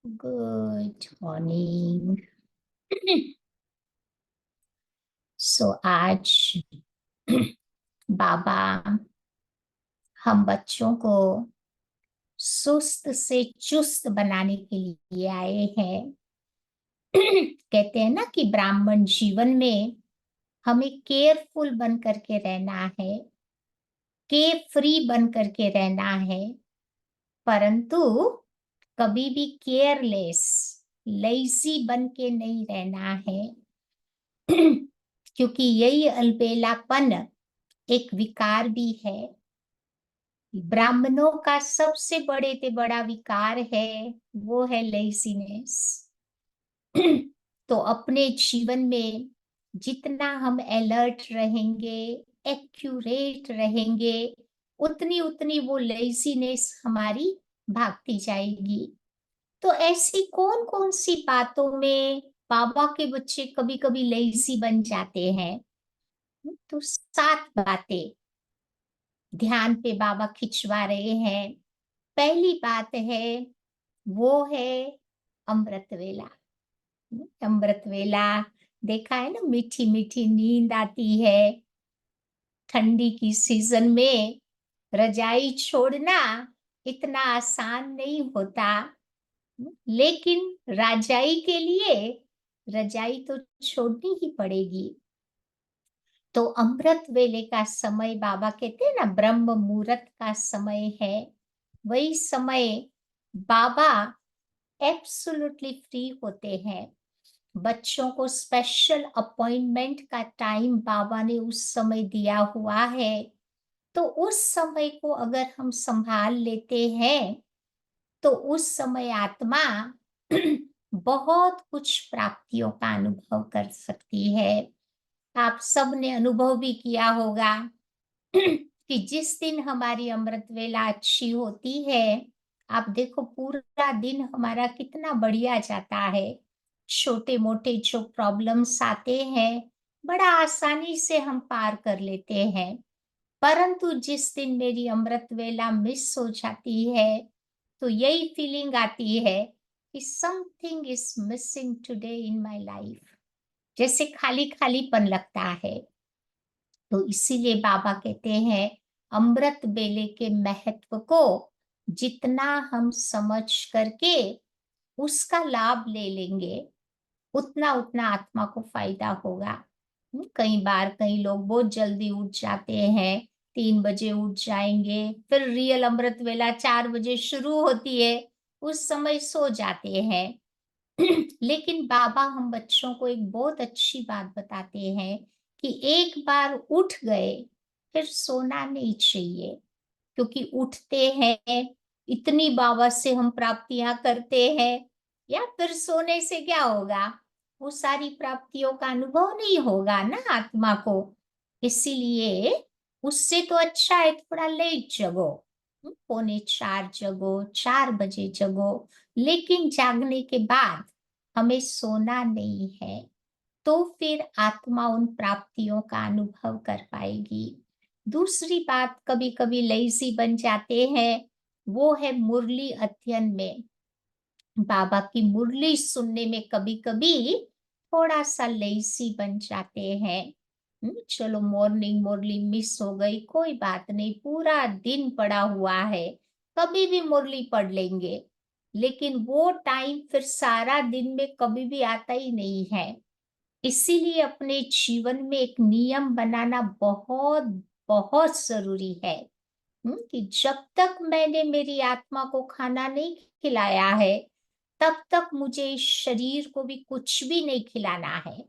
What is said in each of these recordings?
Good morning. सो आज बाबा हम बच्चों को सुस्त से चुस्त बनाने के लिए आए हैं। कहते हैं ना कि ब्राह्मण जीवन में हमें केयरफुल बन करके रहना है, केयर फ्री बन करके रहना है, परंतु कभी भी केयरलेस, लेजी बन के नहीं रहना है। क्योंकि यही अलबेलापन एक विकार भी है। ब्राह्मणों का सबसे बड़े से बड़ा विकार है, वो है लेजीनेस। तो अपने जीवन में जितना हम अलर्ट रहेंगे, एक्यूरेट रहेंगे, उतनी उतनी वो लेजीनेस हमारी भागती जाएगी। तो ऐसी कौन कौन सी बातों में बाबा के बच्चे कभी कभी लेजी बन जाते हैं? तो 7 बातें ध्यान पे बाबा खिंचवा रहे हैं। पहली बात है, वो है अमृत वेला। अमृत वेला देखा है ना, मीठी मीठी नींद आती है। ठंडी की सीजन में रजाई छोड़ना इतना आसान नहीं होता, लेकिन रजाई के लिए रजाई तो छोड़नी ही पड़ेगी। तो अमृत वेले का समय बाबा कहते हैं ना, ब्रह्म मुहूर्त का समय है। वही समय बाबा एब्सोल्युटली फ्री होते हैं। बच्चों को स्पेशल अपॉइंटमेंट का टाइम बाबा ने उस समय दिया हुआ है। तो उस समय को अगर हम संभाल लेते हैं तो उस समय आत्मा बहुत कुछ प्राप्तियों का अनुभव कर सकती है। आप सब ने अनुभव भी किया होगा कि जिस दिन हमारी अमृत वेला अच्छी होती है, आप देखो पूरा दिन हमारा कितना बढ़िया जाता है। छोटे मोटे जो प्रॉब्लम्स आते हैं, बड़ा आसानी से हम पार कर लेते हैं। परंतु जिस दिन मेरी अमृत वेला मिस हो जाती है, तो यही फीलिंग आती है कि something is missing today in my life, जैसे खाली खालीपन लगता है। तो इसीलिए बाबा कहते हैं, अमृत बेले के महत्व को जितना हम समझ करके उसका लाभ ले लेंगे, उतना उतना आत्मा को फायदा होगा। कई बार कई लोग बहुत जल्दी उठ जाते हैं, 3 बजे उठ जाएंगे, फिर रियल अमृत वेला 4 बजे शुरू होती है, उस समय सो जाते हैं। लेकिन बाबा हम बच्चों को एक बहुत अच्छी बात बताते हैं कि एक बार उठ गए फिर सोना नहीं चाहिए। क्योंकि उठते हैं, इतनी बाबा से हम प्राप्तियां करते हैं, या फिर सोने से क्या होगा, वो सारी प्राप्तियों का अनुभव नहीं होगा ना आत्मा को। इसीलिए उससे तो अच्छा है थोड़ा लेट जगो, 3:45 जगो, 4 बजे जगो, लेकिन जागने के बाद हमें सोना नहीं है। तो फिर आत्मा उन प्राप्तियों का अनुभव कर पाएगी। दूसरी बात, कभी कभी लेजी बन जाते हैं, वो है मुरली अध्ययन में। बाबा की मुरली सुनने में कभी कभी थोड़ा सा लेजी बन जाते हैं। चलो मॉर्निंग मुरली मिस हो गई, कोई बात नहीं, पूरा दिन पड़ा हुआ है, कभी भी मुरली पढ़ लेंगे। लेकिन वो टाइम फिर सारा दिन में कभी भी आता ही नहीं है। इसीलिए अपने जीवन में एक नियम बनाना बहुत बहुत जरूरी है। कि जब तक मैंने मेरी आत्मा को खाना नहीं खिलाया है, तब तक मुझे इस शरीर को भी कुछ भी नहीं खिलाना है।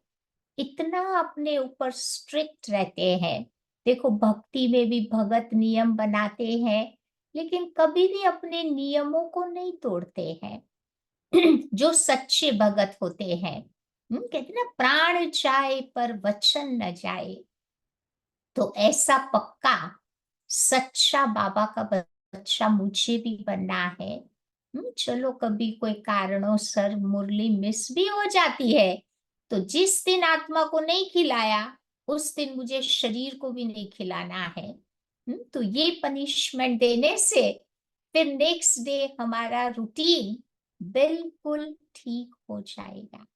इतना अपने ऊपर स्ट्रिक्ट रहते हैं। देखो भक्ति में भी भगत नियम बनाते हैं, लेकिन कभी भी अपने नियमों को नहीं तोड़ते हैं। जो सच्चे भगत होते हैं, कहते ना, प्राण जाए पर वचन न जाए। तो ऐसा पक्का सच्चा बाबा का बच्चा मुझे भी बनना है। चलो कभी कोई कारणों मुरली मिस भी हो जाती है, तो जिस दिन आत्मा को नहीं खिलाया, उस दिन मुझे शरीर को भी नहीं खिलाना है। तो ये पनिशमेंट देने से फिर नेक्स्ट डे हमारा रूटीन बिल्कुल ठीक हो जाएगा।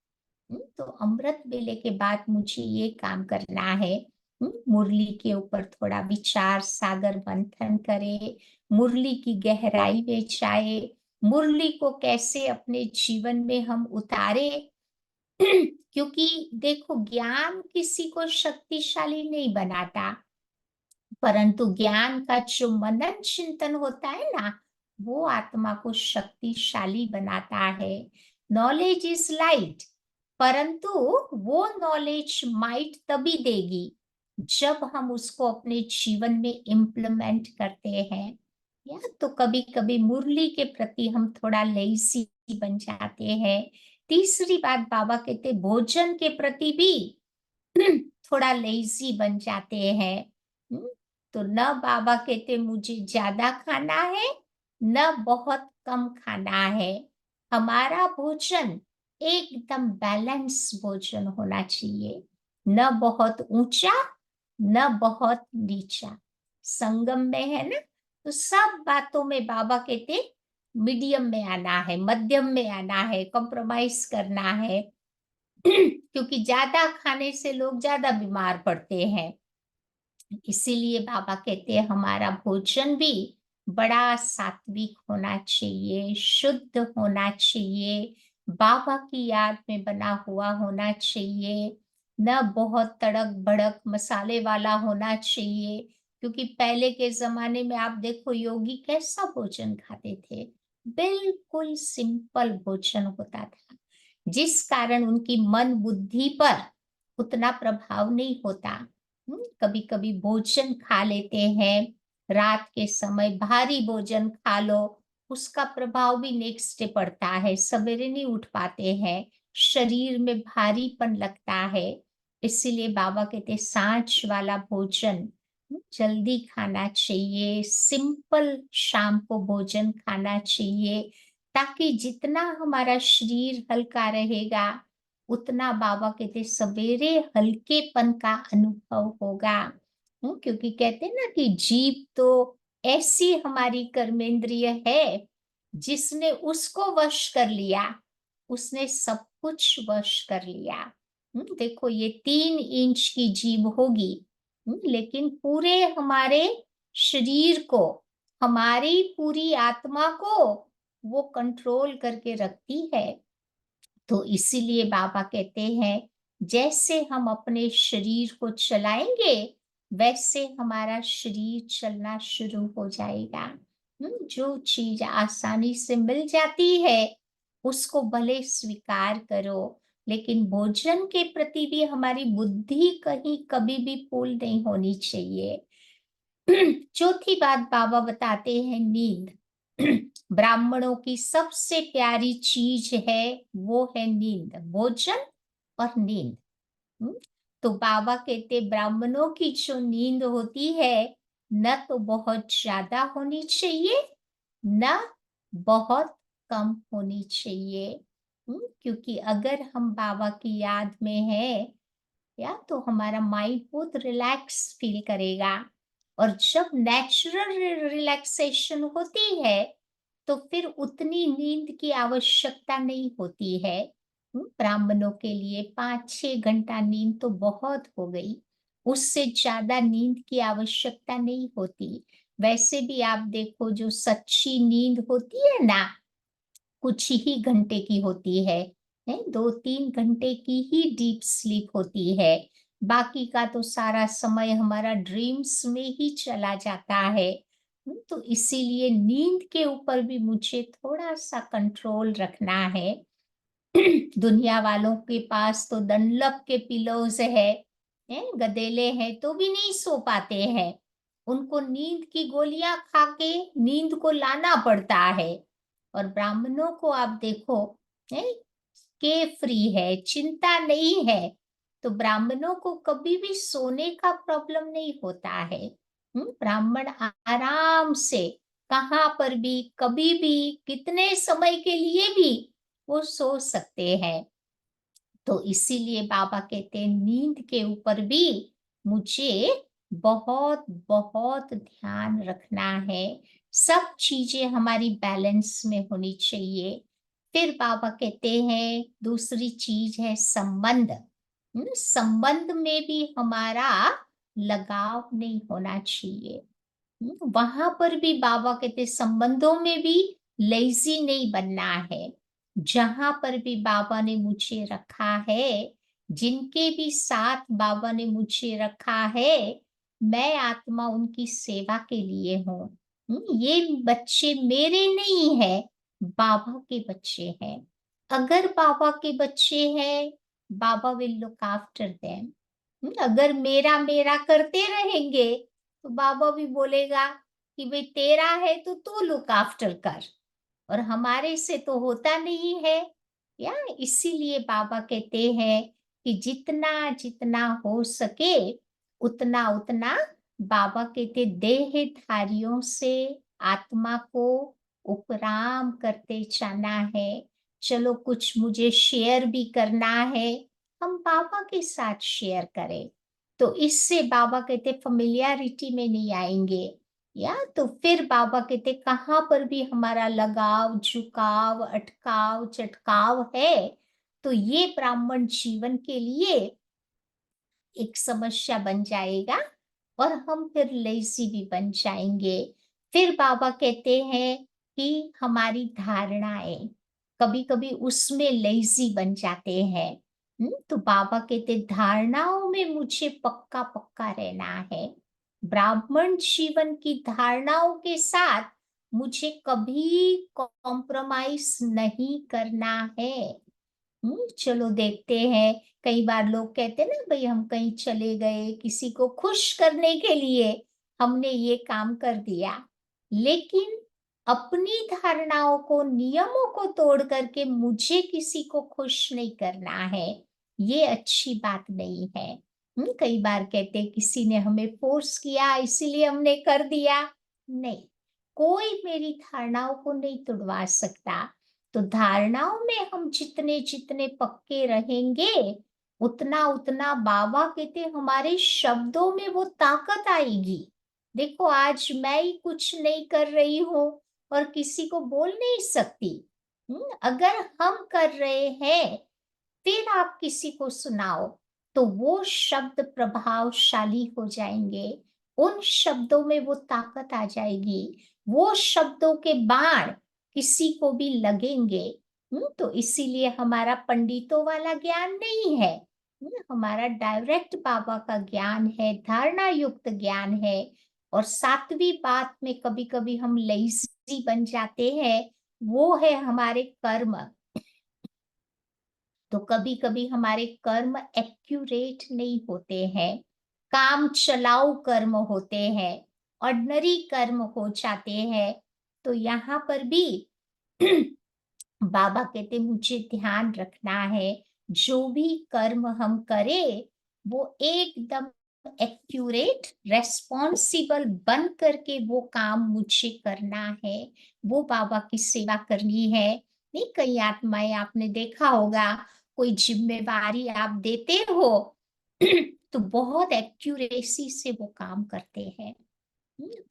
तो अमृत वेले के बाद मुझे ये काम करना है। मुरली के ऊपर थोड़ा विचार सागर मंथन करे, मुरली की गहराई में जाए, मुरली को कैसे अपने जीवन में हम उतारे। क्योंकि देखो, ज्ञान किसी को शक्तिशाली नहीं बनाता, परंतु ज्ञान का जो मनन चिंतन होता है ना, वो आत्मा को शक्तिशाली बनाता है। नॉलेज इज लाइट, परंतु वो नॉलेज माइट तभी देगी जब हम उसको अपने जीवन में इम्प्लीमेंट करते हैं। या तो कभी कभी मुरली के प्रति हम थोड़ा लेजी बन जाते हैं। तीसरी बात, बाबा कहते भोजन के प्रति भी थोड़ा लेजी बन जाते हैं। हम्म, तो न बाबा कहते मुझे ज्यादा खाना है, न बहुत कम खाना है। हमारा भोजन एकदम बैलेंस भोजन होना चाहिए, न बहुत ऊंचा न बहुत नीचा, संगम में है ना। तो सब बातों में बाबा कहते मीडियम में आना है, मध्यम में आना है, कॉम्प्रोमाइज करना है। क्योंकि ज्यादा खाने से लोग ज्यादा बीमार पड़ते हैं। इसीलिए बाबा कहते हैं हमारा भोजन भी बड़ा सात्विक होना चाहिए, शुद्ध होना चाहिए, बाबा की याद में बना हुआ होना चाहिए, न बहुत तड़क भड़क मसाले वाला होना चाहिए। क्योंकि पहले के जमाने में आप देखो योगी कैसा भोजन खाते थे, बिल्कुल सिंपल भोजन होता था, जिस कारण उनकी मन बुद्धि पर उतना प्रभाव नहीं होता। कभी कभी भोजन खा लेते हैं, रात के समय भारी भोजन खा लो, उसका प्रभाव भी नेक्स्ट डे पड़ता है, सवेरे नहीं उठ पाते हैं, शरीर में भारीपन लगता है। इसीलिए बाबा कहते सांझ वाला भोजन जल्दी खाना चाहिए, सिंपल शाम को भोजन खाना चाहिए, ताकि जितना हमारा शरीर हल्का रहेगा, उतना बाबा कहते सवेरे हल्केपन का अनुभव होगा। क्योंकि कहते हैं ना कि जीव तो ऐसी हमारी कर्मेंद्रिय है, जिसने उसको वश कर लिया, उसने सब कुछ वश कर लिया। देखो ये 3 इंच की जीभ होगी, लेकिन पूरे हमारे शरीर को, हमारी पूरी आत्मा को वो कंट्रोल करके रखती है। तो इसीलिए बाबा कहते हैं जैसे हम अपने शरीर को चलाएंगे, वैसे हमारा शरीर चलना शुरू हो जाएगा। जो चीज आसानी से मिल जाती है उसको भले स्वीकार करो, लेकिन भोजन के प्रति भी हमारी बुद्धि कहीं कभी भी फूल नहीं होनी चाहिए। चौथी बात बाबा बताते हैं नींद। ब्राह्मणों की सबसे प्यारी चीज है, वो है नींद, भोजन और नींद। हम्म, तो बाबा कहते ब्राह्मणों की जो नींद होती है, न तो बहुत ज्यादा होनी चाहिए, न बहुत कम होनी चाहिए। क्योंकि अगर हम बाबा की याद में हैं, या तो हमारा माइंड बहुत रिलैक्स फील करेगा। और जब नेचुरल रिलैक्सेशन होती है, तो फिर उतनी नींद की आवश्यकता नहीं होती है। ब्राह्मणों के लिए 5-6 घंटा नींद तो बहुत हो गई, उससे ज्यादा नींद की आवश्यकता नहीं होती। वैसे भी आप देखो जो सच्ची नींद होती है ना, कुछ ही घंटे की होती है 2-3 घंटे की ही डीप स्लीप होती है। बाकी का तो सारा समय हमारा ड्रीम्स में ही चला जाता है। तो इसीलिए नींद के ऊपर भी मुझे थोड़ा सा कंट्रोल रखना है। दुनिया वालों के पास तो डनलप के पिलोज है, गदेले हैं तो भी नहीं सो पाते हैं, उनको नींद की गोलियां खा के नींद को लाना पड़ता है। और ब्राह्मणों को आप देखो है, के फ्री है, चिंता नहीं है, तो ब्राह्मणों को कभी भी सोने का प्रॉब्लम नहीं होता है। ब्राह्मण आराम से कहाँ पर भी, कभी भी, कितने समय के लिए भी वो सो सकते हैं। तो इसीलिए बाबा कहते हैं नींद के ऊपर भी मुझे बहुत बहुत ध्यान रखना है। सब चीजें हमारी बैलेंस में होनी चाहिए। फिर बाबा कहते हैं दूसरी चीज है संबंध। संबंध में भी हमारा लगाव नहीं होना चाहिए। वहां पर भी बाबा कहते संबंधों में भी लेजी नहीं बनना है। जहां पर भी बाबा ने मुझे रखा है, जिनके भी साथ बाबा ने मुझे रखा है, मैं आत्मा उनकी सेवा के लिए हूँ। ये बच्चे मेरे नहीं है, बाबा के बच्चे हैं। अगर बाबा के बच्चे हैं, बाबा विल लुक आफ्टर देम। अगर मेरा मेरा करते रहेंगे तो बाबा भी बोलेगा कि भाई तेरा है तो तू लुक आफ्टर कर, और हमारे से तो होता नहीं है। या इसीलिए बाबा कहते हैं कि जितना जितना हो सके उतना उतना बाबा कहते देहधारियों से आत्मा को उपराम करते जाना है। चलो कुछ मुझे शेयर भी करना है, हम बाबा के साथ शेयर करें। तो इससे बाबा कहते फेमिलियरिटी में नहीं आएंगे। या तो फिर बाबा कहते कहाँ पर भी हमारा लगाव, झुकाव, अटकाव, चटकाव है, तो ये ब्राह्मण जीवन के लिए एक समस्या बन जाएगा और हम फिर लेजी भी बन जाएंगे। फिर बाबा कहते हैं कि हमारी धारणाएं कभी कभी उसमें लेजी बन जाते हैं। तो बाबा कहते धारणाओं में मुझे पक्का पक्का रहना है। ब्राह्मण जीवन की धारणाओं के साथ मुझे कभी कॉम्प्रोमाइज नहीं करना है। चलो देखते हैं, कई बार लोग कहते हैं ना भाई हम कहीं चले गए किसी को खुश करने के लिए, हमने ये काम कर दिया, लेकिन अपनी धारणाओं को, नियमों को तोड़ करके मुझे किसी को खुश नहीं करना है, ये अच्छी बात नहीं है। कई बार कहते किसी ने हमें फोर्स किया इसीलिए हमने कर दिया, नहीं, कोई मेरी धारणाओं को नहीं तोड़वा सकता। तो धारणाओं में हम जितने जितने पक्के रहेंगे उतना उतना बाबा कहते हमारे शब्दों में वो ताकत आएगी। देखो आज मैं ही कुछ नहीं कर रही हूँ और किसी को बोल नहीं सकती। अगर हम कर रहे हैं फिर आप किसी को सुनाओ तो वो शब्द प्रभावशाली हो जाएंगे। उन शब्दों में वो ताकत आ जाएगी, वो शब्दों के बाण किसी को भी लगेंगे। तो इसीलिए हमारा पंडितों वाला ज्ञान नहीं है। हमारा डायरेक्ट बाबा का ज्ञान है, धारणा युक्त ज्ञान है। और सातवीं बात में कभी कभी हम लेजी बन जाते हैं, वो है हमारे कर्म। तो कभी कभी हमारे कर्म एक्यूरेट नहीं होते हैं, काम चलाऊ कर्म होते हैं, ऑर्डिनरी कर्म हो जाते हैं। तो यहाँ पर भी बाबा कहते मुझे ध्यान रखना है, जो भी कर्म हम करें वो एकदम एक्यूरेट, रेस्पॉन्सिबल बन करके वो काम मुझे करना है, वो बाबा की सेवा करनी है। नहीं, कई आत्माएं आपने देखा होगा, कोई जिम्मेवारी आप देते हो तो बहुत एक्यूरेसी से वो काम करते हैं।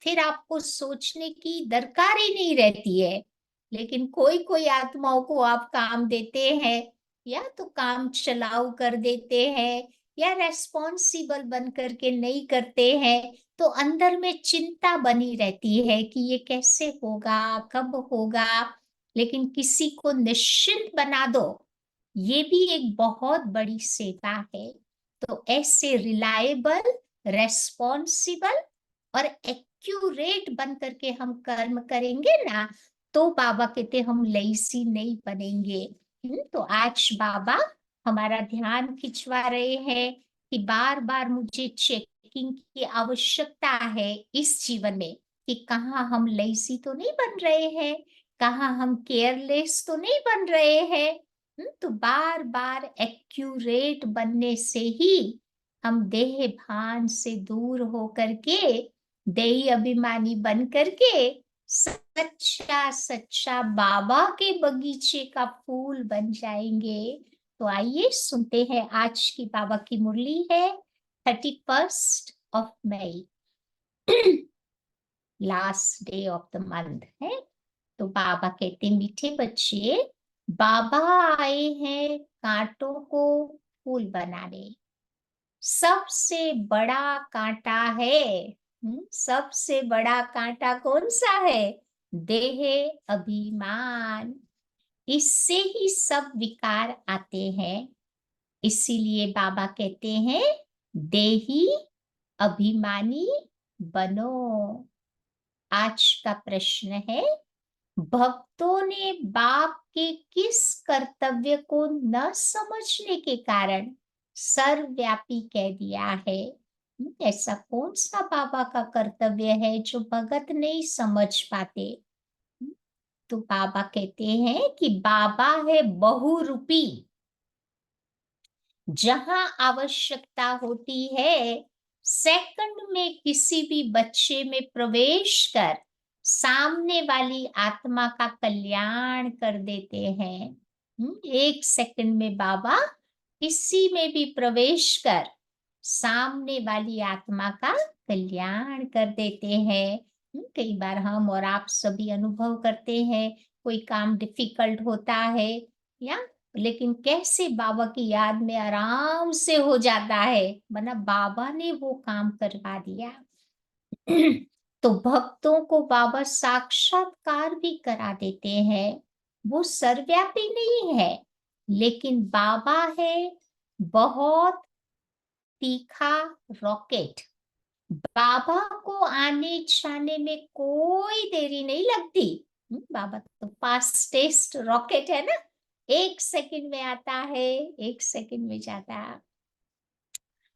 फिर आपको सोचने की दरकार ही नहीं रहती है। लेकिन कोई कोई आत्माओं को आप काम देते हैं, या तो काम चलाऊ कर देते हैं या रेस्पॉन्सिबल बन करके नहीं करते हैं, तो अंदर में चिंता बनी रहती है कि ये कैसे होगा, कब होगा। लेकिन किसी को निश्चिंत बना दो, ये भी एक बहुत बड़ी सेवा है। तो ऐसे रिलायबल, रेस्पॉन्सिबल और एक्यूरेट बन करके हम कर्म करेंगे ना, तो बाबा कहते हम लेजी नहीं बनेंगे। तो आज बाबा हमारा ध्यान खिंचवा रहे हैं कि बार बार मुझे चेकिंग की आवश्यकता है इस जीवन में, कि कहाँ हम लेजी तो नहीं बन रहे हैं, कहाँ हम केयरलेस तो नहीं बन रहे हैं। तो बार बार एक्यूरेट बनने से ही हम देह भान से दूर हो करके देही अभिमानी बन करके सच्चा सच्चा बाबा के बगीचे का फूल बन जाएंगे। तो आइए सुनते हैं, आज की बाबा की मुरली है 31 मई, last day of the month है। तो बाबा कहते मीठे बच्चे, बाबा आए हैं कांटों को फूल बनाने। सबसे बड़ा कांटा है, सबसे बड़ा कांटा कौन सा है? देह अभिमान। इससे ही सब विकार आते हैं। इसीलिए बाबा कहते हैं देही अभिमानी बनो। आज का प्रश्न है, भक्तों ने बाप के किस कर्तव्य को न समझने के कारण सर्वव्यापी कह दिया है? ऐसा कौन सा बाबा का कर्तव्य है जो भगत नहीं समझ पाते? तो बाबा कहते हैं कि बाबा है बहुरूपी। जहां आवश्यकता होती है, सेकंड में किसी भी बच्चे में प्रवेश कर सामने वाली आत्मा का कल्याण कर देते हैं। 1 सेकंड में बाबा किसी में भी प्रवेश कर सामने वाली आत्मा का कल्याण कर देते हैं। कई बार हम और आप सभी अनुभव करते हैं, कोई काम डिफिकल्ट होता है या, लेकिन कैसे बाबा की याद में आराम से हो जाता है, वरना बाबा ने वो काम करवा दिया। तो भक्तों को बाबा साक्षात्कार भी करा देते हैं। वो सर्वव्यापी नहीं है, लेकिन बाबा है बहुत तीखा रॉकेट। बाबा को आने जाने में कोई देरी नहीं लगती। बाबा तो फास्टेस्ट रॉकेट है ना, 1 सेकंड में आता है, 1 सेकंड में जाता है।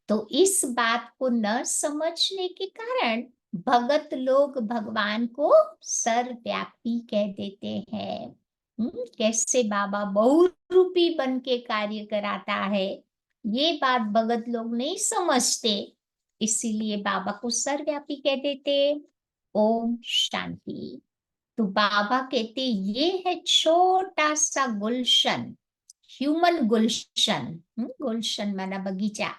तो इस बात को न समझने के कारण भगत लोग भगवान को सर्वव्यापी कह देते हैं। कैसे बाबा बहुरूपी बन के कार्य कराता है, ये बात भगत लोग नहीं समझते, इसीलिए बाबा को सर्वव्यापी कह देते। ओम शांति। तो बाबा कहते ये है छोटा सा गुलशन, ह्यूमन गुलशन। गुलशन माना बगीचा।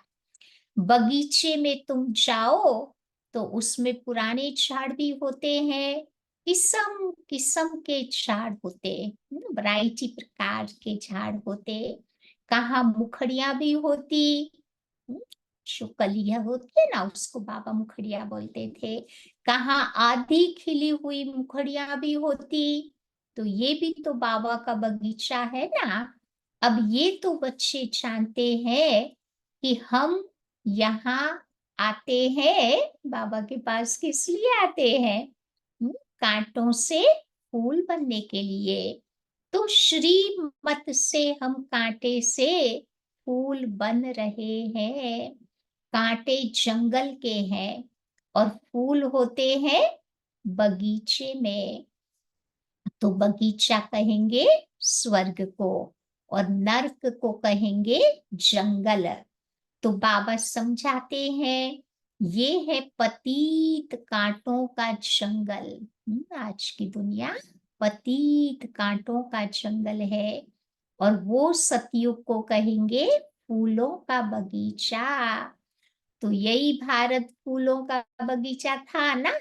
बगीचे में तुम जाओ तो उसमें पुराने झाड़ भी होते हैं, किस्म किस्म के झाड़ होते, वैरायटी प्रकार के झाड़ होते। कहाँ मुखड़िया भी होती, हम्म, जो कलियां होती है ना, उसको बाबा मुखड़िया बोलते थे। कहाँ आधी खिली हुई मुखड़िया भी होती। तो ये भी तो बाबा का बगीचा है ना। अब ये तो बच्चे जानते हैं कि हम यहाँ आते हैं, बाबा के पास किस लिए आते हैं? कांटों से फूल बनने के लिए। तो श्रीमत से हम कांटे से फूल बन रहे हैं। कांटे जंगल के हैं और फूल होते हैं बगीचे में। तो बगीचा कहेंगे स्वर्ग को और नर्क को कहेंगे जंगल। तो बाबा समझाते हैं ये है पतित कांटों का जंगल। आज की दुनिया पतित कांटों का जंगल है, और वो सतयुग को कहेंगे फूलों का बगीचा। तो यही भारत फूलों का बगीचा था ना,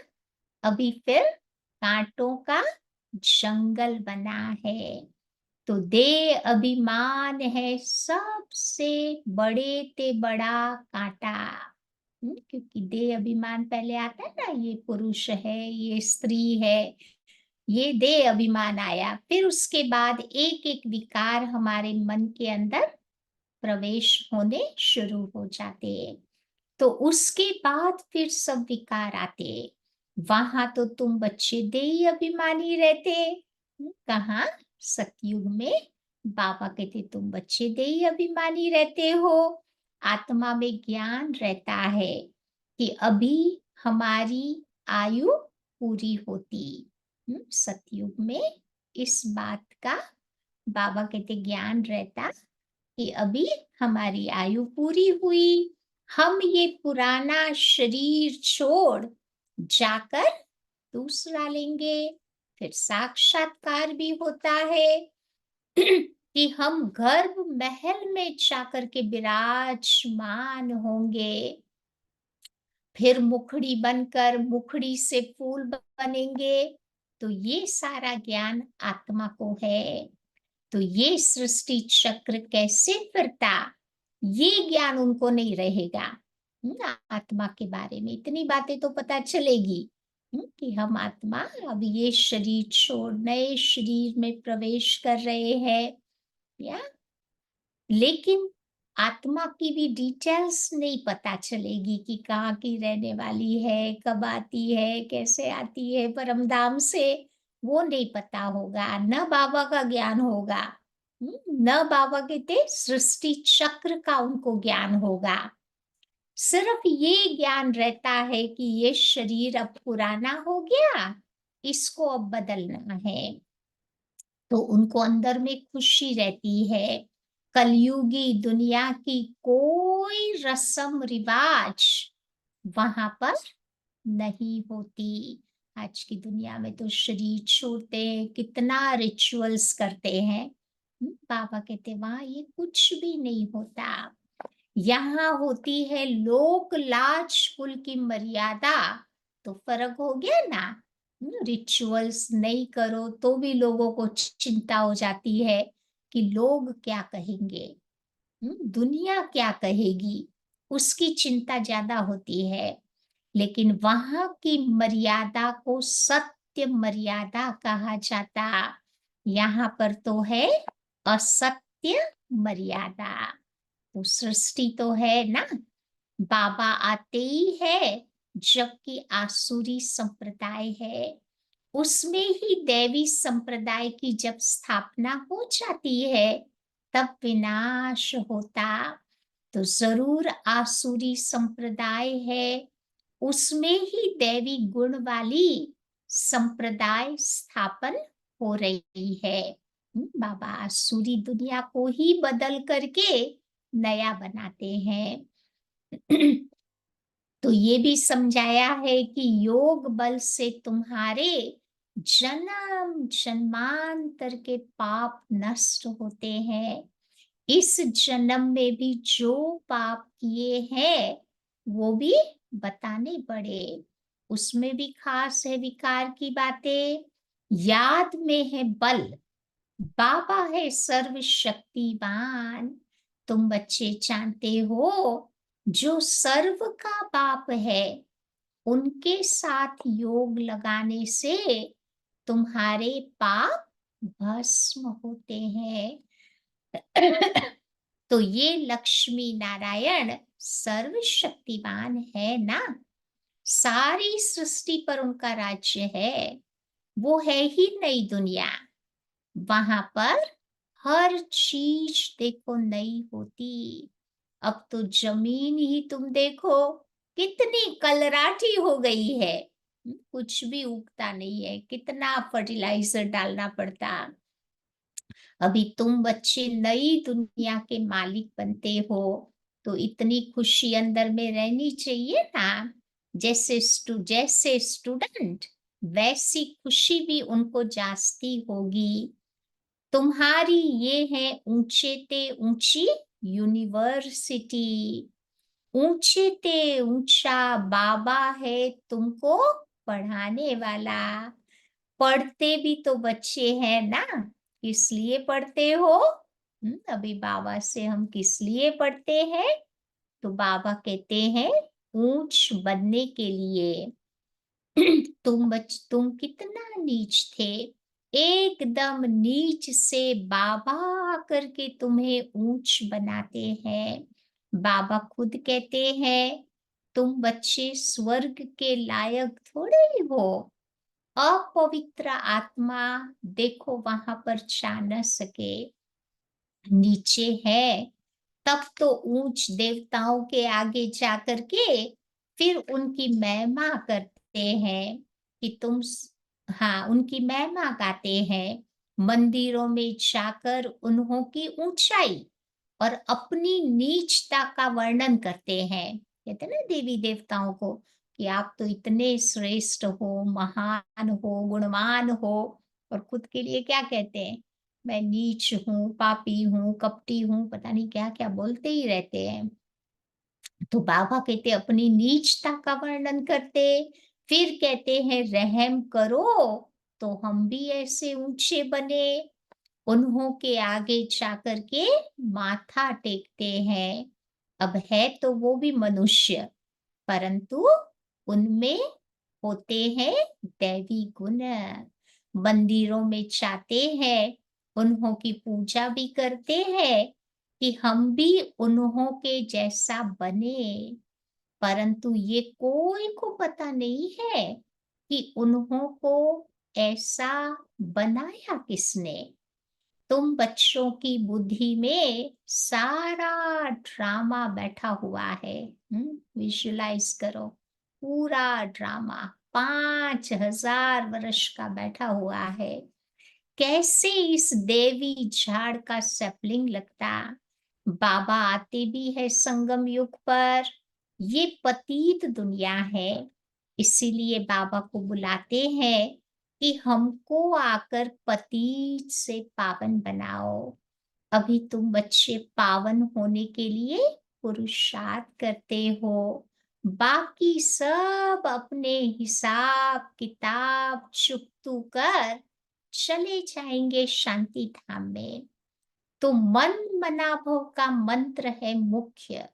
अभी फिर कांटों का जंगल बना है। तो दे अभिमान है सबसे बड़े ते बड़ा कांटा। क्योंकि दे अभिमान पहले आता है ना, ये पुरुष है, ये स्त्री है, ये दे अभिमान आया। फिर उसके बाद एक एक विकार हमारे मन के अंदर प्रवेश होने शुरू हो जाते हैं। तो उसके बाद फिर सब विकार आते। वहां तो तुम बच्चे देही अभिमानी रहते। कहाँ? सतयुग में बाबा कहते तुम बच्चे देही अभिमानी रहते हो। आत्मा में ज्ञान रहता है कि अभी हमारी आयु पूरी होती। सतयुग में इस बात का बाबा कहते ज्ञान रहता कि अभी हमारी आयु पूरी हुई, हम ये पुराना शरीर छोड़ जाकर दूसरा लेंगे। फिर साक्षात्कार भी होता है कि हम गर्भ महल में जाकर के विराजमान होंगे। फिर मुखड़ी बनकर मुखड़ी से फूल बनेंगे। तो ये सारा ज्ञान आत्मा को है। तो ये सृष्टि चक्र कैसे फिरता, ये ज्ञान उनको नहीं रहेगा। आत्मा के बारे में इतनी बातें तो पता चलेगी, कि हम आत्मा अब ये शरीर छोड़ नए शरीर में प्रवेश कर रहे हैं, या लेकिन आत्मा की भी डिटेल्स नहीं पता चलेगी कि कहाँ की रहने वाली है, कब आती है, कैसे आती है परम धाम से, वो नहीं पता होगा। न बाबा का ज्ञान होगा, न बाबा कहते सृष्टि चक्र का उनको ज्ञान होगा। सिर्फ ये ज्ञान रहता है कि ये शरीर अब पुराना हो गया, इसको अब बदलना है। तो उनको अंदर में खुशी रहती है। कलयुगी दुनिया की कोई रस्म रिवाज वहां पर नहीं होती। आज की दुनिया में तो शरीर छोड़ते हैं, कितना रिचुअल्स करते हैं। बाबा कहते वहां ये कुछ भी नहीं होता। यहाँ होती है लोक लाज कुल की मर्यादा। तो फर्क हो गया ना। रिचुअल्स नहीं करो तो भी लोगों को चिंता हो जाती है कि लोग क्या कहेंगे, दुनिया क्या कहेगी, उसकी चिंता ज्यादा होती है। लेकिन वहां की मर्यादा को सत्य मर्यादा कहा जाता। यहाँ पर तो है असत्य मर्यादा। तो सृष्टि तो है ना, बाबा आते ही है, जबकि आसुरी संप्रदाय है। उसमें ही दैवी संप्रदाय की जब स्थापना हो जाती है तब विनाश होता। तो जरूर आसुरी संप्रदाय है, उसमें ही दैवी गुण वाली संप्रदाय स्थापन हो रही है। बाबा आसुरी दुनिया को ही बदल करके नया बनाते हैं। तो ये भी समझाया है कि योग बल से तुम्हारे जन्म जन्मांतर के पाप नष्ट होते हैं। इस जन्म में भी जो पाप किए हैं वो भी बताने पड़े। उसमें भी खास है विकार की बातें। याद में है बल, बाबा है सर्वशक्तिमान। तुम बच्चे जानते हो जो सर्व का बाप है, उनके साथ योग लगाने से तुम्हारे पाप भस्म होते हैं। तो ये लक्ष्मी नारायण सर्वशक्तिमान है ना, सारी सृष्टि पर उनका राज्य है। वो है ही नई दुनिया, वहां पर हर चीज देखो नई होती। अब तो जमीन ही तुम देखो कितनी कलराठी हो गई है, कुछ भी उगता नहीं है, कितना फर्टिलाइजर डालना पड़ता। अभी तुम बच्चे नई दुनिया के मालिक बनते हो, तो इतनी खुशी अंदर में रहनी चाहिए ना। जैसे स्टूडेंट वैसी खुशी भी उनको जास्ती होगी। तुम्हारी ये है ऊंचे ते ऊंची यूनिवर्सिटी, ऊंचे ते ऊंचा बाबा है तुमको पढ़ाने वाला। पढ़ते भी तो बच्चे हैं ना, किस लिए पढ़ते हो? अभी बाबा से हम किस लिए पढ़ते हैं? तो बाबा कहते हैं ऊंच बनने के लिए। तुम कितना नीच थे, एकदम नीच से बाबा करके तुम्हें ऊंच बनाते हैं। बाबा खुद कहते हैं तुम बच्चे स्वर्ग के लायक थोड़े ही हो। अपवित्र आत्मा देखो वहां पर जा न सके, नीचे है। तब तो ऊंच देवताओं के आगे जाकर के फिर उनकी महिमा करते हैं कि हाँ उनकी महिमा गाते हैं। मंदिरों में जाकर उन्हों की ऊंचाई और अपनी नीचता का वर्णन करते हैं। कहते हैं ना देवी देवताओं को कि आप तो इतने श्रेष्ठ हो, महान हो, गुणवान हो, और खुद के लिए क्या कहते हैं? मैं नीच हूँ, पापी हूँ, कपटी हूँ, पता नहीं क्या क्या बोलते ही रहते हैं। तो बाबा कहते अपनी नीचता का वर्णन करते, फिर कहते हैं रहम करो तो हम भी ऐसे ऊंचे बने। उन्हों के आगे जाकर के माथा टेकते हैं। अब है तो वो भी मनुष्य, परंतु उनमें होते हैं दैवी गुण। मंदिरों में जाते हैं, उन्हों की पूजा भी करते हैं कि हम भी उन्हों के जैसा बने, परंतु ये कोई को पता नहीं है कि उन्हों को ऐसा बनाया किसने। तुम बच्चों की बुद्धि में सारा ड्रामा बैठा हुआ है। विजुलाइज करो, पूरा ड्रामा 5,000 वर्ष का बैठा हुआ है। कैसे इस देवी झाड़ का सैपलिंग लगता, बाबा आते भी है संगम युग पर। ये पतित दुनिया है, इसीलिए बाबा को बुलाते हैं कि हमको आकर पतित से पावन बनाओ। अभी तुम बच्चे पावन होने के लिए पुरुषार्थ करते हो, बाकी सब अपने हिसाब किताब चुकतू कर चले जाएंगे शांति धाम में। तो मन मनाभव का मंत्र है मुख्य,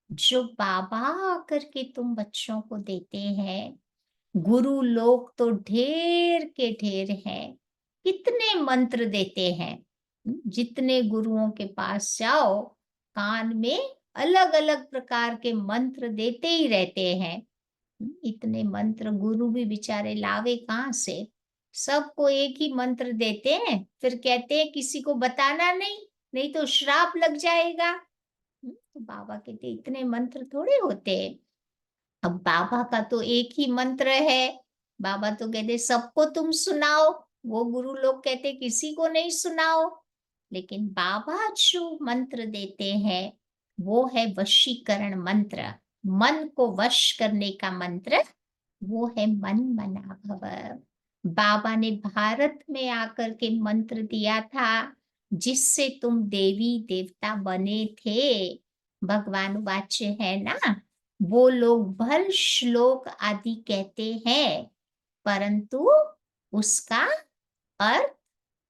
जो बाबा करके तुम बच्चों को देते हैं। गुरु लोग तो ढेर के ढेर हैं, कितने मंत्र देते हैं। जितने गुरुओं के पास जाओ, कान में अलग अलग प्रकार के मंत्र देते ही रहते हैं। इतने मंत्र गुरु भी बेचारे लावे कहाँ से। सबको एक ही मंत्र देते हैं, फिर कहते हैं किसी को बताना नहीं, नहीं तो श्राप लग जाएगा। तो बाबा कहते इतने मंत्र थोड़े होते हैं। अब बाबा का तो एक ही मंत्र है, बाबा तो कहते सबको तुम सुनाओ, वो गुरु लोग कहते किसी को नहीं सुनाओ। लेकिन बाबा जो मंत्र देते हैं वो है वशीकरण मंत्र, मन को वश करने का मंत्र, वो है मन मना भव। बाबा ने भारत में आकर के मंत्र दिया था, जिससे तुम देवी देवता बने थे। भगवान वाच्य है ना, वो लोग भल श्लोक आदि कहते हैं, परंतु उसका अर्थ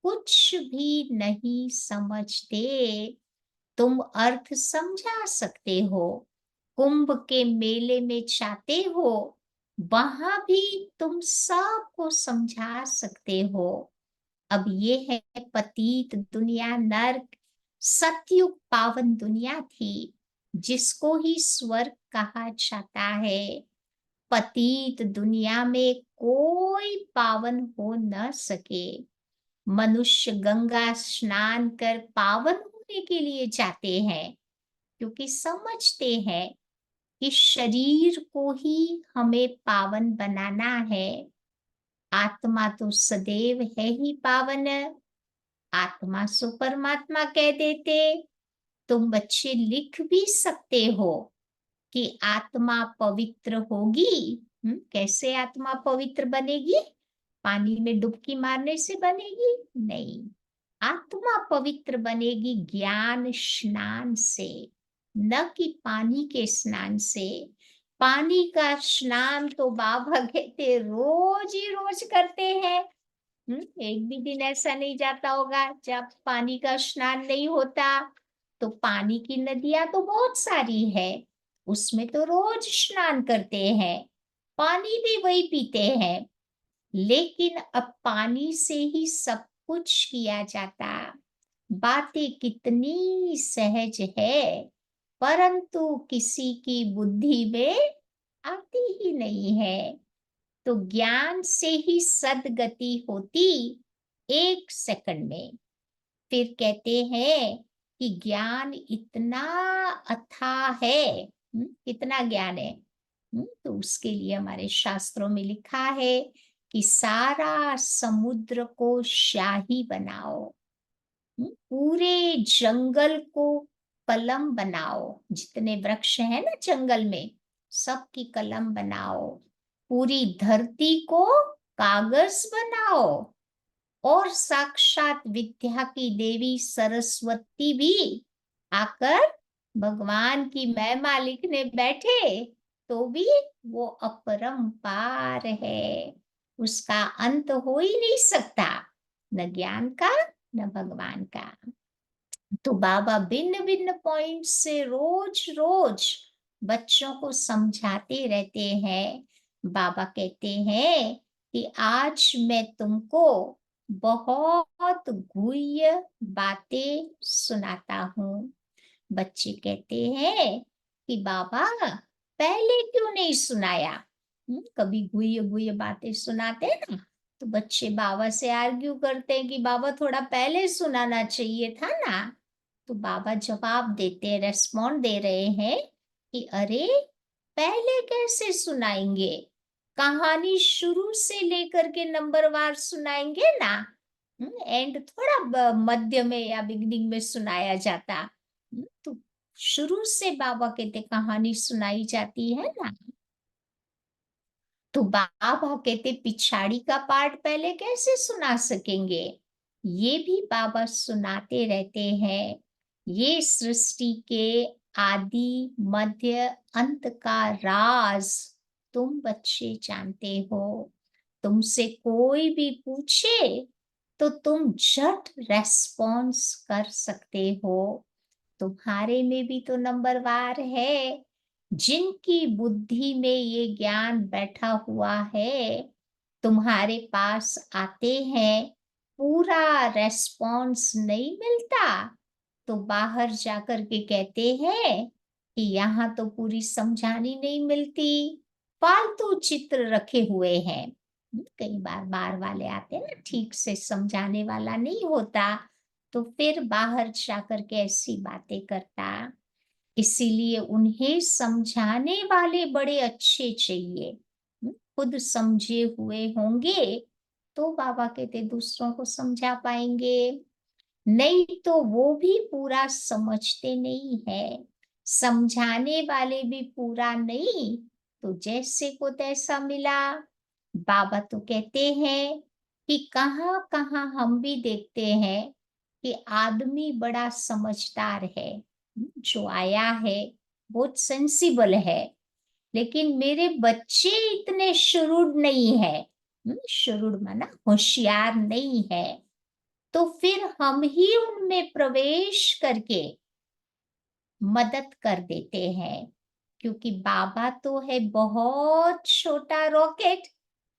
कुछ भी नहीं समझते। तुम अर्थ समझा सकते हो, कुंभ के मेले में जाते हो, वहां भी तुम सबको समझा सकते हो। अब ये है पतित दुनिया, नर्क। सतयुग पावन दुनिया थी, जिसको ही स्वर्ग कहा जाता है। पतित दुनिया में कोई पावन हो न सके। मनुष्य गंगा स्नान कर पावन होने के लिए जाते हैं, क्योंकि समझते हैं कि शरीर को ही हमें पावन बनाना है। आत्मा तो सदैव है ही पावन, आत्मा सो परमात्मा कह देते। तुम बच्चे लिख भी सकते हो कि आत्मा पवित्र होगी। कैसे आत्मा पवित्र बनेगी? पानी में डुबकी मारने से बनेगी? नहीं, आत्मा पवित्र बनेगी ज्ञान स्नान से, न कि पानी के स्नान से। पानी का स्नान तो बाबा कहते रोज ही रोज करते हैं। एक भी दिन ऐसा नहीं जाता होगा जब पानी का स्नान नहीं होता। तो पानी की नदियां तो बहुत सारी है, उसमें तो रोज स्नान करते हैं, पानी भी वही पीते हैं। लेकिन अब पानी से ही सब कुछ किया जाता। बातें कितनी सहज है, परंतु किसी की बुद्धि में आती ही नहीं है। तो ज्ञान से ही सदगति होती 1 सेकंड में। फिर कहते हैं कि ज्ञान इतना अथाह है। कितना ज्ञान है। तो उसके लिए हमारे शास्त्रों में लिखा है कि सारा समुद्र को शाही बनाओ, पूरे जंगल को कलम बनाओ। जितने वृक्ष हैं ना जंगल में, सबकी कलम बनाओ। पूरी धरती को कागज बनाओ। और साक्षात विद्या की देवी सरस्वती भी आकर भगवान की महिमा लिखने बैठे, तो भी वो अपरंपार है, उसका अंत हो ही नहीं सकता, न ज्ञान का न भगवान का। तो बाबा भिन्न भिन्न पॉइंट से रोज रोज बच्चों को समझाते रहते हैं। बाबा कहते हैं कि आज मैं तुमको बहुत गुह्य बातें सुनाता हूँ। बच्चे कहते हैं कि बाबा पहले क्यों नहीं सुनाया। कभी गुह्य गुह्य बातें सुनाते हैं ना, तो बच्चे बाबा से आर्ग्यू करते हैं कि बाबा थोड़ा पहले सुनाना चाहिए था ना। तो बाबा जवाब देते, रेस्पॉन्ड दे रहे हैं कि अरे पहले कैसे सुनाएंगे, कहानी शुरू से लेकर के नंबरवार सुनाएंगे ना। एंड थोड़ा मध्य में या बिगनिंग में सुनाया जाता। तो शुरू से बाबा कहते कहानी सुनाई जाती है ना। तो बाबा कहते पिछाड़ी का पार्ट पहले कैसे सुना सकेंगे। ये भी बाबा सुनाते रहते हैं। ये सृष्टि के आदि मध्य अंत का राज तुम बच्चे जानते हो। तुमसे कोई भी पूछे तो तुम झट रेस्पॉन्स कर सकते हो। तुम्हारे में भी तो नंबरवार है। जिनकी बुद्धि में ये ज्ञान बैठा हुआ है, तुम्हारे पास आते हैं, पूरा रेस्पॉन्स नहीं मिलता, तो बाहर जाकर के कहते हैं कि यहाँ तो पूरी समझानी नहीं मिलती, फालतू चित्र रखे हुए हैं। कई बार बाहर वाले आते हैं ना, ठीक से समझाने वाला नहीं होता, तो फिर बाहर जाकर के ऐसी बातें करता। इसीलिए उन्हें समझाने वाले बड़े अच्छे चाहिए। खुद समझे हुए होंगे तो बाबा कहते दूसरों को समझा पाएंगे, नहीं तो वो भी पूरा समझते नहीं है। समझाने वाले भी पूरा नहीं, तो जैसे को तैसा मिला। बाबा तो कहते हैं कि कहाँ कहाँ हम भी देखते हैं कि आदमी बड़ा समझदार है, जो आया है बहुत सेंसिबल है, लेकिन मेरे बच्चे इतने शुरूड नहीं है। शुरूड माना होशियार नहीं है, तो फिर हम ही उनमें प्रवेश करके मदद कर देते हैं। क्योंकि बाबा तो है बहुत छोटा रॉकेट।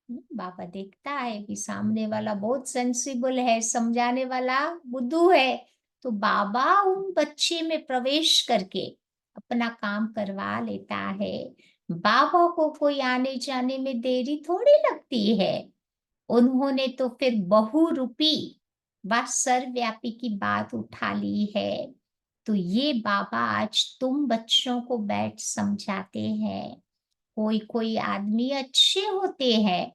बाबा देखता है कि सामने वाला बहुत सेंसिबल है, समझाने वाला बुद्धू है, तो बाबा उन बच्चे में प्रवेश करके अपना काम करवा लेता है। बाबा को कोई आने जाने में देरी थोड़ी लगती है। उन्होंने तो फिर बहुरूपी व सर्वव्यापी की बात उठा ली है। तो ये बाबा आज तुम बच्चों को बैठ समझाते हैं। कोई कोई आदमी अच्छे होते हैं,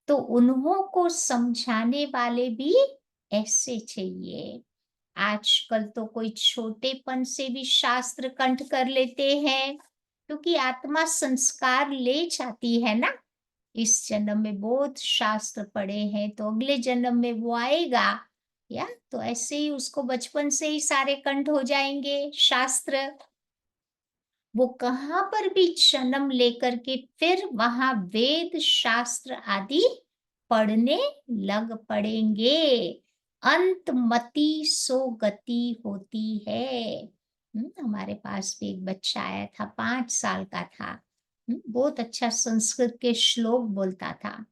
तो उन्हों को समझाने वाले भी ऐसे चाहिए। आजकल तो कोई छोटेपन से भी शास्त्र कंठ कर लेते हैं, क्योंकि आत्मा संस्कार ले जाती है ना। इस जन्म में बहुत शास्त्र पढ़े हैं, तो अगले जन्म में वो आएगा, या तो ऐसे ही उसको बचपन से ही सारे कंठ हो जाएंगे शास्त्र। वो कहाँ पर भी जन्म लेकर के फिर वहां वेद शास्त्र आदि पढ़ने लग पड़ेंगे। अंतमति सो गति होती है। हमारे पास भी एक बच्चा आया था, 5 साल का था। बहुत अच्छा संस्कृत के श्लोक बोलता था।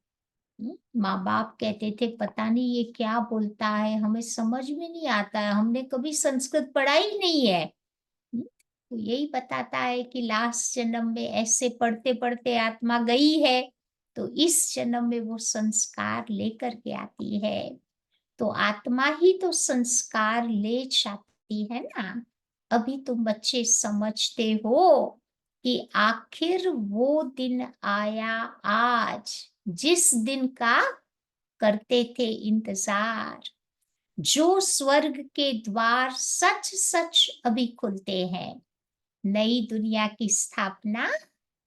माँ बाप कहते थे पता नहीं ये क्या बोलता है, हमें समझ में नहीं आता है, हमने कभी संस्कृत पढ़ा ही नहीं है। तो यही बताता है कि लास्ट जन्म में ऐसे पढ़ते पढ़ते आत्मा गई है, तो इस जन्म में वो संस्कार लेकर के आती है। तो आत्मा ही तो संस्कार ले जाती है ना। अभी तुम बच्चे समझते हो कि आखिर वो दिन आया आज, जिस दिन का करते थे इंतजार, जो स्वर्ग के द्वार सच सच अभी खुलते हैं। नई दुनिया की स्थापना,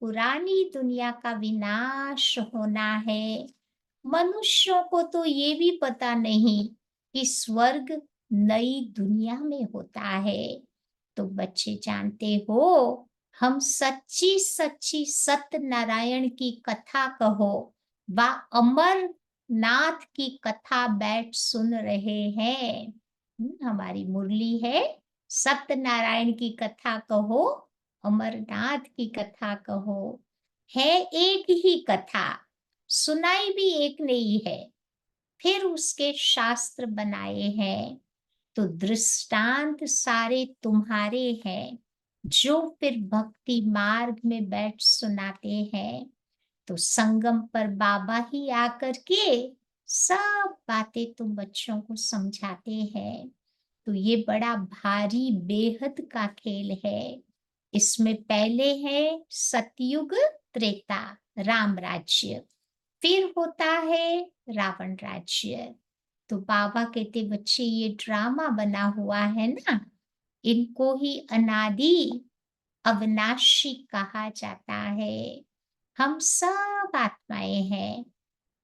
पुरानी दुनिया का विनाश होना है। मनुष्यों को तो ये भी पता नहीं कि स्वर्ग नई दुनिया में होता है। तो बच्चे जानते हो, हम सच्ची सच्ची सत्यनारायण की कथा कहो व अमर नाथ की कथा बैठ सुन रहे हैं। हमारी मुरली है, सत्यनारायण की कथा कहो, अमरनाथ की कथा कहो, है एक ही कथा, सुनाई भी एक नहीं है, फिर उसके शास्त्र बनाए हैं, तो दृष्टांत सारे तुम्हारे हैं, जो फिर भक्ति मार्ग में बैठ सुनाते हैं। तो संगम पर बाबा ही आकर के सब बातें तुम बच्चों को समझाते हैं। तो ये बड़ा भारी बेहद का खेल है। इसमें पहले है सतयुग, त्रेता, राम राज्य, फिर होता है रावण राज्य। तो बाबा कहते बच्चे ये ड्रामा बना हुआ है ना, इनको ही अनादि अविनाशी कहा जाता है। हम सब आत्माएं हैं,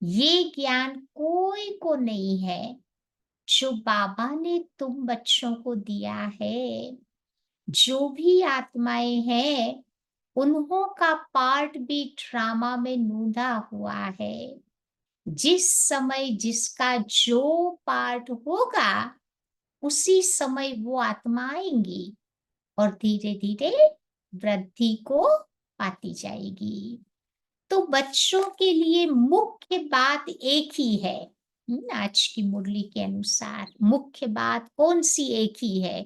ये ज्ञान कोई को नहीं है जो बाबा ने तुम बच्चों को दिया है। जो भी आत्माएं हैं, उन्हों का पार्ट भी ड्रामा में नूंदा हुआ है। जिस समय जिसका जो पार्ट होगा, उसी समय वो आत्मा आएंगी और धीरे धीरे वृद्धि को पाती जाएगी। तो बच्चों के लिए मुख्य बात एक ही है। आज की मुरली के अनुसार मुख्य बात कौन सी एक ही है?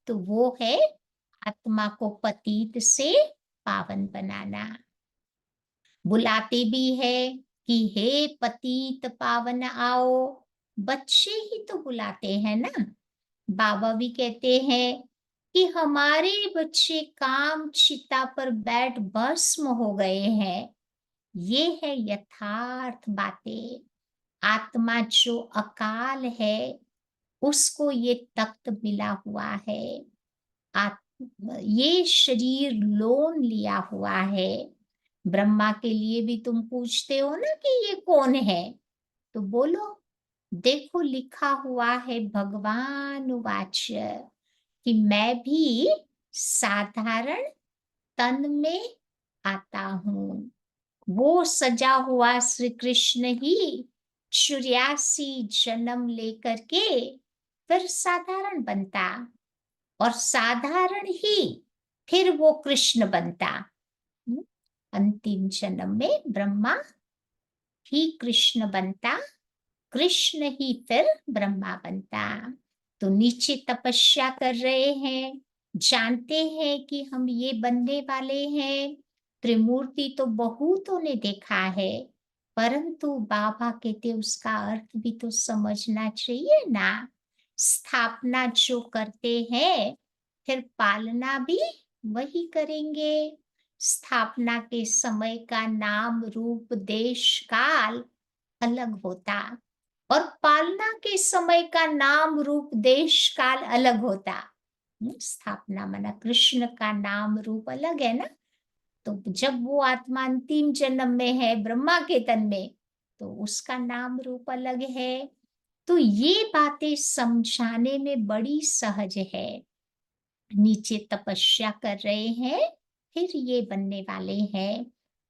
तो वो है आत्मा को पतित से पावन बनाना। बुलाते भी है कि हे पतित पावन आओ, बच्चे ही तो बुलाते हैं ना। बाबा भी कहते हैं कि हमारे बच्चे काम चिता पर बैठ भस्म हो गए हैं। ये है यथार्थ बातें। आत्मा जो अकाल है, उसको ये तख्त मिला हुआ है। ये शरीर लोन लिया हुआ है। ब्रह्मा के लिए भी तुम पूछते हो ना कि ये कौन है, तो बोलो देखो लिखा हुआ है भगवान वाच कि मैं भी साधारण तन में आता हूँ। वो सजा हुआ श्री कृष्ण ही 84 जन्म लेकर के फिर साधारण बनता, और साधारण ही फिर वो कृष्ण बनता। हम्म, अंतिम जन्म में ब्रह्मा ही कृष्ण बनता, कृष्ण ही फिर ब्रह्मा बनता। तो नीचे तपस्या कर रहे हैं, जानते हैं कि हम ये बनने वाले हैं। त्रिमूर्ति तो बहुतों ने देखा है, परंतु बाबा कहते उसका अर्थ भी तो समझना चाहिए ना। स्थापना जो करते हैं, फिर पालना भी वही करेंगे। स्थापना के समय का नाम रूप देश काल अलग होता, और पालना के समय का नाम रूप देश काल अलग होता। स्थापना माना कृष्ण का नाम रूप अलग है ना। तो जब वो आत्मा अंतिम जन्म में है ब्रह्मा के तन में, तो उसका नाम रूप अलग है। तो ये बातें समझाने में बड़ी सहज है। नीचे तपस्या कर रहे हैं, फिर ये बनने वाले हैं।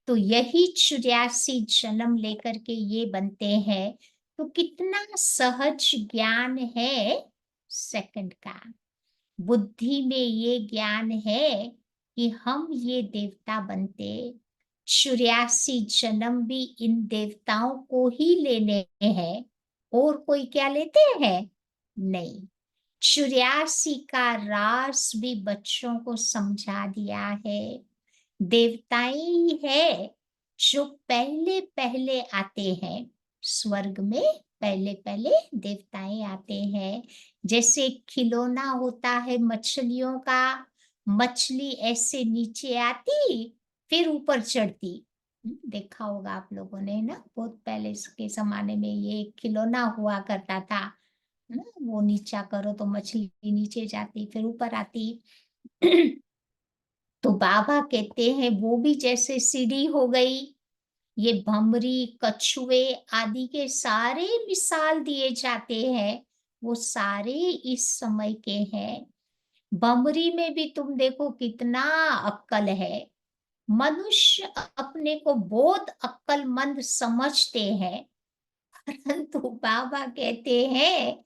तो यही 84 जन्म लेकर के ये बनते हैं। तो कितना सहज ज्ञान है सेकंड का। बुद्धि में ये ज्ञान है कि हम ये देवता बनते, 84 जन्म भी इन देवताओं को ही लेने हैं, और कोई क्या लेते हैं? नहीं। 84 का रास भी बच्चों को समझा दिया है। देवताएं ही है जो पहले पहले आते हैं स्वर्ग में। पहले पहले देवताएं आते हैं। जैसे खिलौना होता है मछलियों का, मछली ऐसे नीचे आती फिर ऊपर चढ़ती। देखा होगा आप लोगों ने ना, बहुत पहले के जमाने में ये खिलौना हुआ करता था ना। वो नीचा करो तो मछली नीचे जाती फिर ऊपर आती। तो बाबा कहते हैं वो भी जैसे सीढ़ी हो गई। ये भमरी, कछुए आदि के सारे मिसाल दिए जाते हैं, वो सारे इस समय के हैं। भमरी में भी तुम देखो कितना अक्कल है। मनुष्य अपने को बहुत अक्लमंद समझते हैं, परंतु बाबा कहते हैं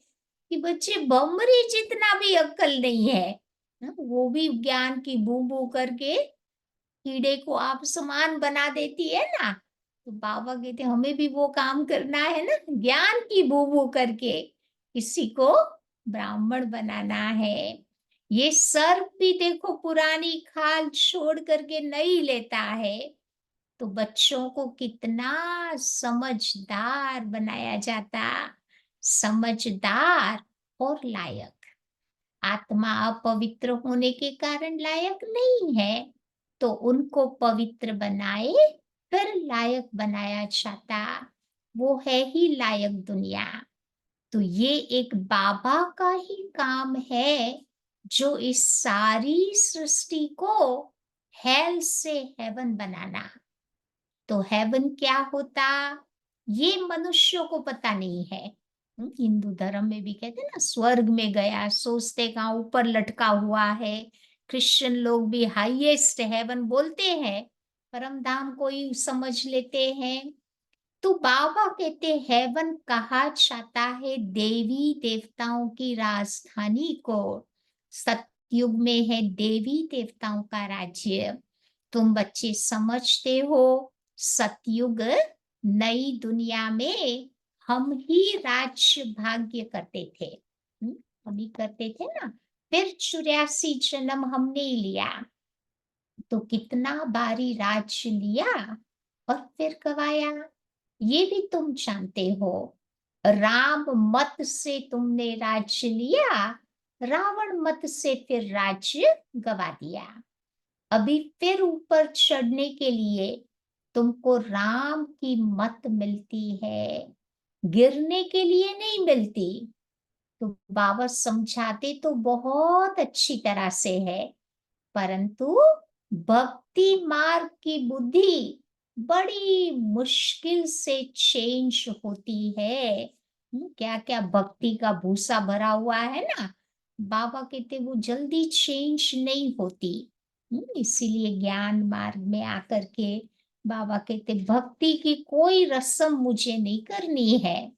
कि बच्चे बमरी जितना भी अक्ल नहीं है, वो भी ज्ञान की बू बू करके कीड़े को आप समान बना देती है ना। तो बाबा कहते हमें भी वो काम करना है ना, ज्ञान की बू बू करके किसी को ब्राह्मण बनाना है। ये सर्प भी देखो पुरानी खाल छोड़ करके नहीं लेता है। तो बच्चों को कितना समझदार बनाया जाता, समझदार और लायक। आत्मा अपवित्र होने के कारण लायक नहीं है, तो उनको पवित्र बनाए फिर लायक बनाया जाता। वो है ही लायक दुनिया। तो ये एक बाबा का ही काम है, जो इस सारी सृष्टि को हेल से हेवन बनाना। तो हेवन क्या होता, ये मनुष्यों को पता नहीं है। हिंदू धर्म में भी कहते हैं ना, स्वर्ग में गया, सोचते कहाँ ऊपर लटका हुआ है। क्रिश्चियन लोग भी हाईएस्ट हेवन बोलते हैं, परम धाम कोई समझ लेते हैं। तो बाबा कहते हेवन कहा जाता है देवी देवताओं की राजधानी को। सतयुग में है देवी देवताओं का राज्य। तुम बच्चे समझते हो, सतयुग नई दुनिया में हम ही राज्य भाग्य करते थे। हम ही करते थे ना। फिर 84 जन्म हमने लिया, तो कितना बारी राज्य लिया और फिर गवाया, ये भी तुम जानते हो। राम मत से तुमने राज्य लिया, रावण मत से फिर राज्य गवा दिया। अभी फिर ऊपर चढ़ने के लिए तुमको राम की मत मिलती है, गिरने के लिए नहीं मिलती। तो बाबा समझाते तो बहुत अच्छी तरह से है, परंतु भक्ति मार्ग की बुद्धि बड़ी मुश्किल से चेंज होती है। क्या क्या भक्ति का भूसा भरा हुआ है ना, बाबा कहते वो जल्दी चेंज नहीं होती। इसीलिए ज्ञान मार्ग में आकर के बाबा कहते भक्ति की कोई रस्म मुझे नहीं करनी है।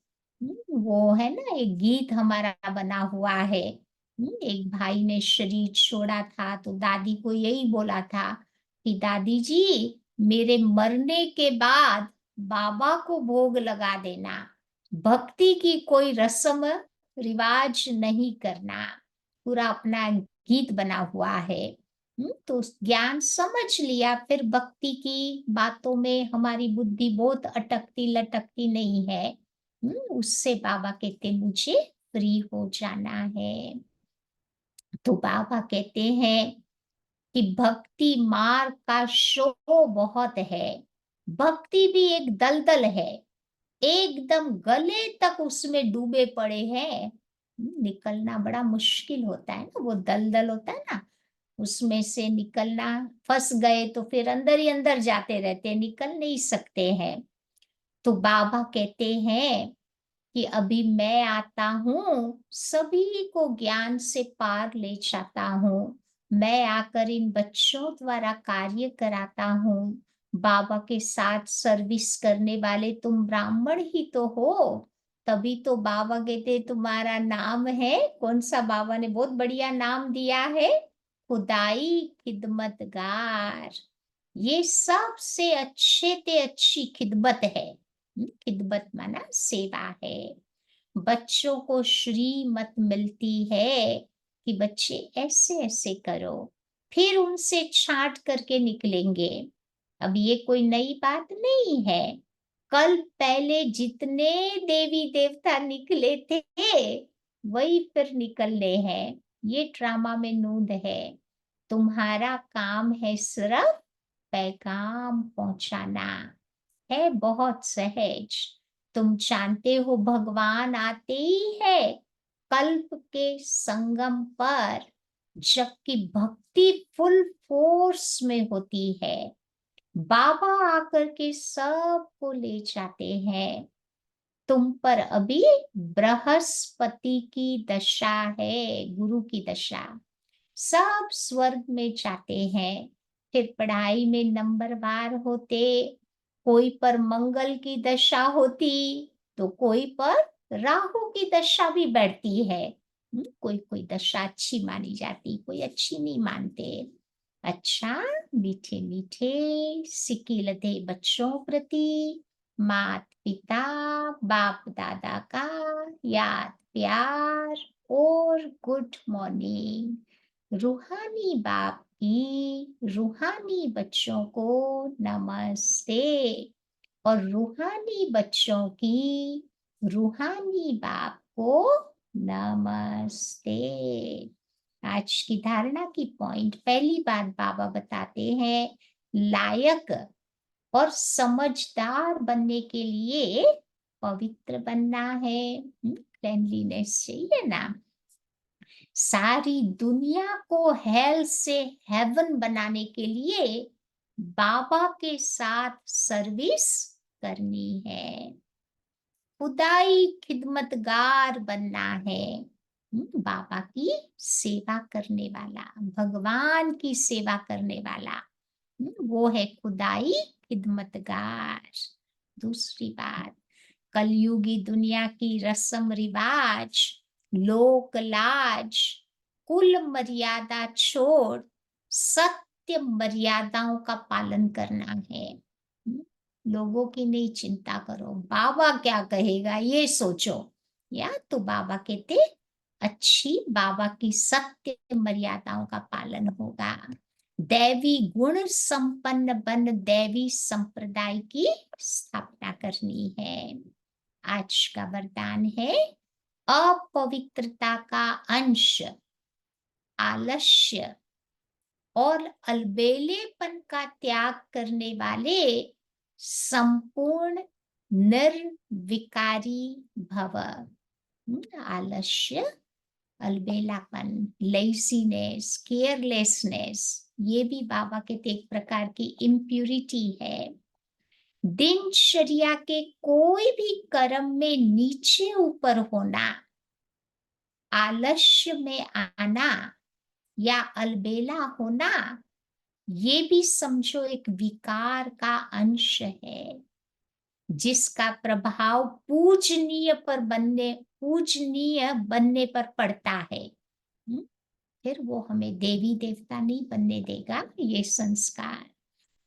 वो है ना, एक गीत हमारा बना हुआ है। एक भाई ने शरीर छोड़ा था, तो दादी को यही बोला था कि दादी जी मेरे मरने के बाद बाबा को भोग लगा देना, भक्ति की कोई रस्म रिवाज नहीं करना। पूरा अपना गीत बना हुआ है। तो ज्ञान समझ लिया, फिर भक्ति की बातों में हमारी बुद्धि बहुत अटकती लटकती नहीं है। उससे बाबा कहते मुझे फ्री हो जाना है। तो बाबा कहते हैं कि भक्ति मार्ग का शो बहुत है। भक्ति भी एक दलदल है, एकदम गले तक उसमें डूबे पड़े हैं। निकलना बड़ा मुश्किल होता है ना, वो दलदल होता है ना, उसमें से निकलना। फंस गए तो फिर अंदर ही अंदर जाते रहते, निकल नहीं सकते हैं। तो बाबा कहते हैं कि अभी मैं आता हूँ, सभी को ज्ञान से पार ले जाता हूँ। मैं आकर इन बच्चों द्वारा कार्य कराता हूँ। बाबा के साथ सर्विस करने वाले तुम ब्राह्मण ही तो हो। तभी तो बाबा कहते तुम्हारा नाम है कौन सा, बाबा ने बहुत बढ़िया नाम दिया है, खुदाई खिदमतगार। ये सबसे अच्छे ते अच्छी खिदमत है। खिदमत माना सेवा है। बच्चों को श्रीमत मिलती है कि बच्चे ऐसे ऐसे करो, फिर उनसे छांट करके निकलेंगे। अब ये कोई नई बात नहीं है। कल पहले जितने देवी देवता निकले थे वही फिर निकलने हैं। ये ड्रामा में नूंद है। तुम्हारा काम है सिर्फ पैगाम पहुंचाना, है बहुत सहज। तुम जानते हो भगवान आते ही है कल्प के संगम पर, जबकि भक्ति फुल फोर्स में होती है। बाबा आकर के सबको ले जाते हैं। तुम पर अभी बृहस्पति की दशा है, गुरु की दशा। सब स्वर्ग में जाते हैं, फिर पढ़ाई में नंबरवार होते। कोई पर मंगल की दशा होती तो कोई पर राहु की दशा भी बढ़ती है। कोई कोई दशा अच्छी मानी जाती, कोई अच्छी नहीं मानते। अच्छा, मीठे मीठे सिकिलते बच्चों प्रति मात पिता बाप दादा का याद प्यार और गुड मॉर्निंग। रूहानी बाप की रूहानी बच्चों को नमस्ते और रूहानी बच्चों की रूहानी बाप को नमस्ते। आज की धारणा की पॉइंट, पहली बात बाबा बताते हैं, लायक और समझदार बनने के लिए पवित्र बनना है। क्लेanलीनेस चाहिए ना। सारी दुनिया को हेल से हेवन बनाने के लिए बाबा के साथ सर्विस करनी है। खुदाई खिदमतगार बनना है। बाबा की सेवा करने वाला, भगवान की सेवा करने वाला, वो है खुदाई खिदमतगार। दूसरी बात, कलयुगी दुनिया की रस्म रिवाज, लोक लाज, कुल मर्यादा छोड़ सत्य मर्यादाओं का पालन करना है। लोगों की नहीं चिंता करो, बाबा क्या कहेगा ये सोचो। या तो बाबा कहते अच्छी, बाबा की सत्य मर्यादाओं का पालन होगा। दैवी गुण संपन्न बन दैवी संप्रदाय की स्थापना करनी है। आज का वरदान है, अपवित्रता का अंश, आलस्य और अलबेलेपन का त्याग करने वाले संपूर्ण निर्विकारी भव। आलस्य, अलबेलापन, लेजीनेस, केयरलेसनेस, ये भी बाबा के एक प्रकार की इम्प्यूरिटी है। दिनचर्या के कोई भी कर्म में नीचे ऊपर होना, आलस्य में आना या अलबेला होना, ये भी समझो एक विकार का अंश है, जिसका प्रभाव पूजनीय बनने पर पड़ता है। फिर वो हमें देवी देवता नहीं बनने देगा ये संस्कार।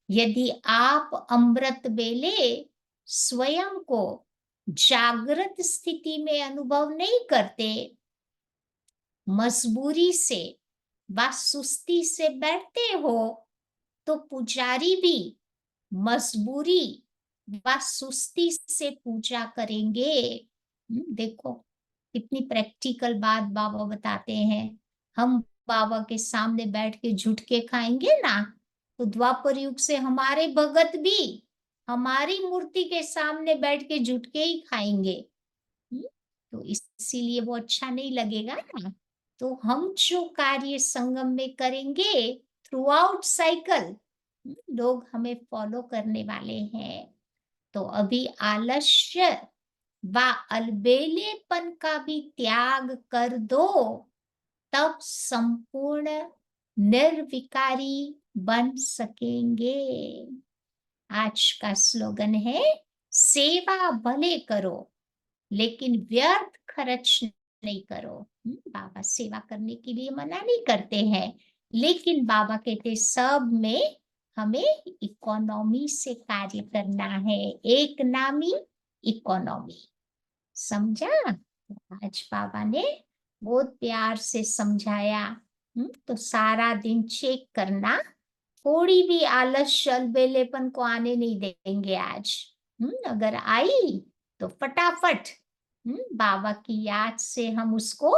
यदि आप अमृत बेले स्वयं को जागृत स्थिति में अनुभव नहीं करते, मजबूरी से व सुस्ती से बैठते हो, तो पुजारी भी मजबूरी व सुस्ती से पूजा करेंगे। देखो कितनी प्रैक्टिकल बात बाबा बताते हैं। हम बाबा के सामने बैठ के झुटके खाएंगे ना, तो द्वापर युग से हमारे भगत भी हमारी मूर्ति के सामने बैठ के झुटके ही खाएंगे। तो इसीलिए वो अच्छा नहीं लगेगा ना। तो हम जो कार्य संगम में करेंगे, थ्रू आउट साइकिल लोग हमें फॉलो करने वाले हैं। तो अभी आलस्य व अलबेलेपन का भी त्याग कर दो, तब संपूर्ण निर्विकारी बन सकेंगे। आज का स्लोगन है, सेवा भले करो लेकिन व्यर्थ खर्च नहीं करो। बाबा सेवा करने के लिए मना नहीं करते हैं, लेकिन बाबा कहते सब में हमें इकोनॉमी से कार्य करना है, एक नामी इकोनॉमी। समझा? आज बाबा ने बहुत प्यार से समझाया। तो सारा दिन चेक करना, थोड़ी भी आलस्य अलबेलेपन को आने नहीं देंगे आज। अगर आई तो फटाफट बाबा की याद से हम उसको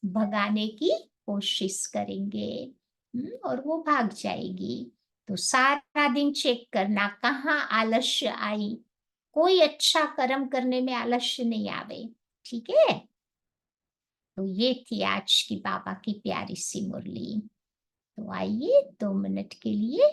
भगाने की कोशिश करेंगे, और वो भाग जाएगी। तो सारा दिन चेक करना कहाँ आलस्य आई। कोई अच्छा कर्म करने में आलस्य नहीं आवे, ठीक है। तो ये थी आज की बाबा की प्यारी सी मुरली। तो आइए 2 मिनट के लिए